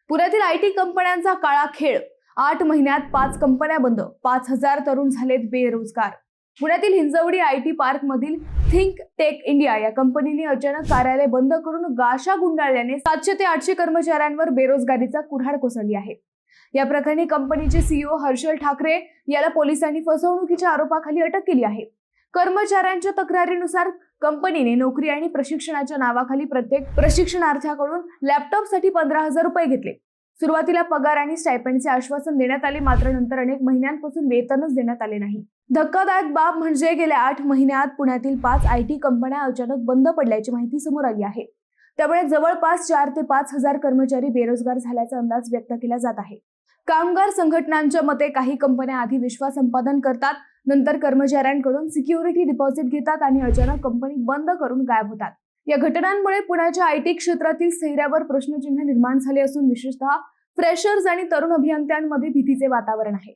पुण्यातील आयटी कंपन्यांचा काळा खेळ। 8 महिन्यात 5 कंपन्या बंद, 5000 तरुण झालेत बेरोजगार। पुण्यातील हिंजवडी आयटी पार्क मधील थिंक टेक इंडिया या कंपनीने अचानक कार्यालय बंद करून गाशा गुंडाळल्याने 700 ते 800 कर्मचाऱ्यांवर बेरोजगारीचा कुऱ्हाड कोसळली आहे। या प्रकरणी कंपनीचे सीईओ हर्षल ठाकरे याला पोलिसांनी फसवणुकीच्या आरोपाखाली अटक केली आहे। कर्मचाऱ्यांच्या तक्रारीनुसार कंपनीने नोकरी आणि प्रशिक्षणाच्या नावाखाली प्रत्येक प्रशिक्षणार्थ्याकडून लॅपटॉपसाठी 15,000 रुपये घेतले। सुरुवातीला पगार आणि स्टायपेंडचे आश्वासन देण्यात आले, मात्र नंतर अनेक महिन्यांपासून वेतनच देण्यात आले नाही। धक्कादायक बाब म्हणजे गेल्या 8 महिन्यात पुण्यातील 5 आयटी कंपन्या अचानक बंद पडल्याची माहिती समोर आली आहे। त्यामुळे जवळपास 4 ते 5,000 कर्मचारी बेरोजगार झाल्याचा अंदाज व्यक्त केला जात आहे। कामगार संघटनांच्या मते काही कंपन्या आधी विश्वास संपादन करतात, नंतर कर्मचाऱ्यांकडून सिक्युरिटी डिपॉझिट घेतात आणि अचानक कंपनी बंद करून गायब होतात। या घटनांमुळे पुण्याच्या आयटी क्षेत्रातील स्थैर्यावर प्रश्नचिन्ह निर्माण झाले असून विशेषतः फ्रेशर्स आणि तरुण अभियंत्यांमध्ये भीतीचे वातावरण आहे।